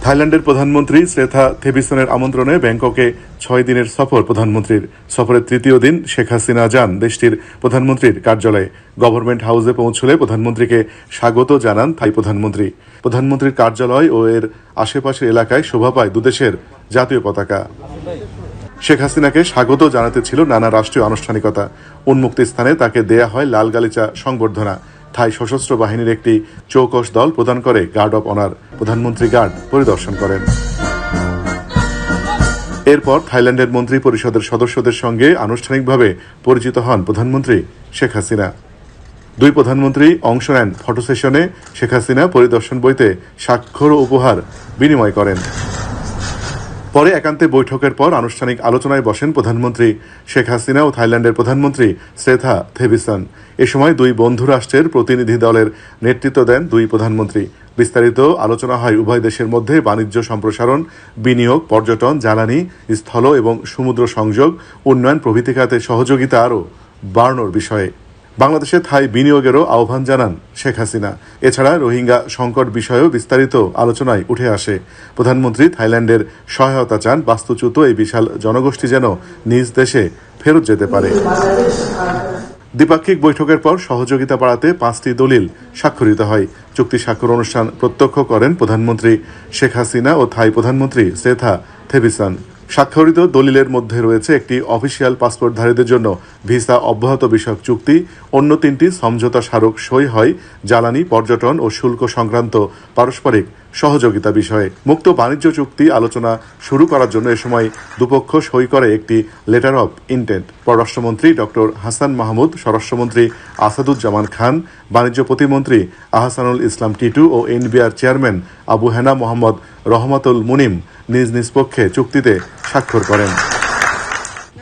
থাইল্যান্ডের প্রধানমন্ত্রী শ্রেথা থেবিসনের আমন্ত্রণে ব্যাংককে 6 দিনের সফর প্রধানমন্ত্রীর। সফরের তৃতীয় দিন শেখ হাসিনা যান দেশটির প্রধানমন্ত্রীর কার্যালয়ে। গভর্নমেন্ট হাউসে পৌঁছলে প্রধানমন্ত্রীকে স্বাগত জানান থাই প্রধানমন্ত্রী। প্রধানমন্ত্রীর কার্যালয় ও এর আশেপাশের এলাকায় শোভা পায় দুদেশের জাতীয় পতাকা। শেখ হাসিনাকে স্বাগত জানাতে ছিল নানা রাষ্ট্রীয় আনুষ্ঠানিকতা। উন্মুক্ত স্থানে তাকে দেয়া হয় লাল গালিচা সংবর্ধনা। থাই সশস্ত্র বাহিনীর একটি চৌকস দল প্রদান করে গার্ড অব অনার। প্রধানমন্ত্রী গার্ড পরিদর্শন করেন। এরপর থাইল্যান্ডের মন্ত্রী পরিষদের সদস্যদের সঙ্গে আনুষ্ঠানিকভাবে পরিচিত হন প্রধানমন্ত্রী শেখ হাসিনা। দুই প্রধানমন্ত্রী অংশ নেন ফটো সেশনে। শেখ হাসিনা পরিদর্শন বইতে স্বাক্ষর ও উপহার বিনিময় করেন। পরে একান্তে বৈঠকের পর আনুষ্ঠানিক আলোচনায় বসেন প্রধানমন্ত্রী শেখ হাসিনা ও থাইল্যান্ডের প্রধানমন্ত্রী শ্রেথা থেবিসন। এ সময় দুই বন্ধু রাষ্ট্রের প্রতিনিধি দলের নেতৃত্ব দেন দুই প্রধানমন্ত্রী। বিস্তারিত আলোচনা হয় উভয় দেশের মধ্যে বাণিজ্য সম্প্রসারণ, বিনিয়োগ, পর্যটন, জ্বালানি, স্থল এবং সমুদ্র সংযোগ, উন্নয়ন প্রভৃতি খাতে সহযোগিতা আরও বাড়ানোর বিষয়ে। বাংলাদেশে থাই বিনিয়োগেরও আহ্বান জানান শেখ হাসিনা। এছাড়া রোহিঙ্গা সংকট বিষয়েও বিস্তারিত আলোচনায় উঠে আসে। প্রধানমন্ত্রী থাইল্যান্ডের সহায়তা চান বাস্তুচ্যুত এই বিশাল জনগোষ্ঠী যেন নিজ দেশে ফেরত যেতে পারে। দ্বিপাক্ষিক বৈঠকের পর সহযোগিতা বাড়াতে 5টি দলিল স্বাক্ষরিত হয়। চুক্তি স্বাক্ষর অনুষ্ঠান প্রত্যক্ষ করেন প্রধানমন্ত্রী শেখ হাসিনা ও থাই প্রধানমন্ত্রী শ্রেথা থেবিসন। স্বাক্ষরিত দলিলের মধ্যে রয়েছে একটি অফিসিয়াল পাসপোর্টধারীদের জন্য ভিসা অব্যাহত বিষয়ক চুক্তি। অন্য 3টি সমঝোতা স্মারক সই হয় জ্বালানি, পর্যটন ও শুল্ক সংক্রান্ত পারস্পরিক সহযোগিতা বিষয়ে। মুক্ত বাণিজ্য চুক্তি আলোচনা শুরু করার জন্য এ সময় দুপক্ষ সই করে একটি লেটার অব ইন্টেন্ট। পররাষ্ট্রমন্ত্রী ডক্টর হাসান মাহমুদ, স্বরাষ্ট্রমন্ত্রী আসাদুজ্জামান খান, বাণিজ্য প্রতিমন্ত্রী আহসানুল ইসলাম টিটু ও এনবিআর চেয়ারম্যান আবু হেনা মোহাম্মদ রহমাতুল মুনিম নিজ নিজ পক্ষে চুক্তিতে স্বাক্ষর করেন।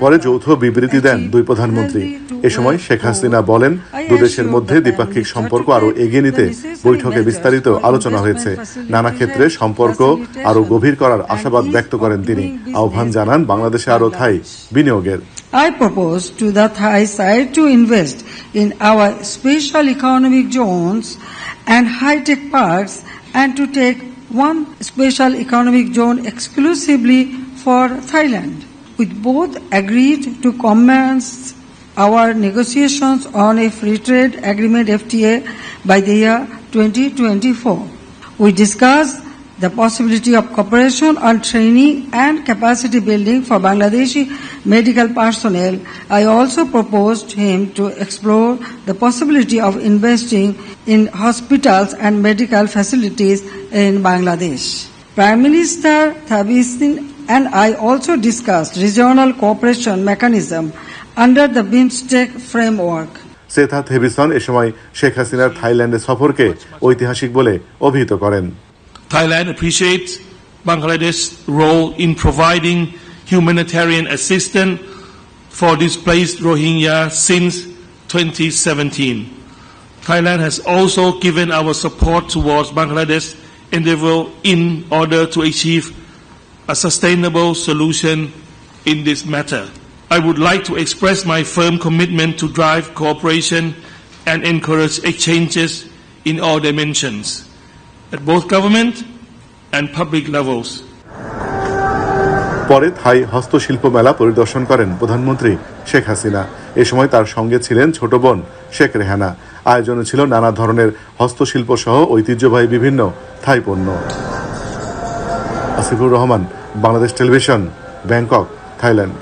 পরে যৌথ বিবৃতি দেন দুই প্রধানমন্ত্রী। এ সময় শেখ হাসিনা বলেন, দুদেশের মধ্যে দ্বিপাক্ষিক সম্পর্ক আরও এগিয়ে নিতে বৈঠকে বিস্তারিত আলোচনা হয়েছে। নানা ক্ষেত্রে সম্পর্ক আরও গভীর করার আশাবাদ ব্যক্ত করেন তিনি। আহ্বান জানান বাংলাদেশে আরও থাই বিনিয়োগের। I propose to the Thai side to invest in our special economic zones and high-tech parks and to take one special economic zone exclusively for Thailand. We both agreed to commence our negotiations on a free trade agreement FTA by the year 2024. We discussed the possibility of cooperation on training and capacity building for Bangladeshi medical personnel. I also proposed him to explore the possibility of investing in hospitals and medical facilities in Bangladesh. Prime Minister Thabisin and I also discussed regional cooperation mechanism under the BIMSTEC framework. শ্রেথা থেবিসন এ সময় শেখ হাসিনার থাইল্যান্ডে সফরকে ঐতিহাসিক বলে অভিহিত করেন। Thailand appreciates Bangladesh's role in providing humanitarian assistance for displaced Rohingya since 2017. Thailand has also given our support towards Bangladesh's endeavor in order to achieve a sustainable solution in this matter. I would like to express my firm commitment to drive cooperation and encourage exchanges in all dimensions, at both government and public levels. পরে থাই হস্তশিল্প মেলা পরিদর্শন করেন প্রধানমন্ত্রী শেখ হাসিনা। এ সময় তার সঙ্গে ছিলেন ছোট বোন শেখ রেহানা। আয়োজনে ছিল নানা ধরনের হস্তশিল্প সহ ঐতিহ্যবাহী বিভিন্ন থাই পণ্য। Asifur Rahman, Bangladesh television, Bangkok, Thailand.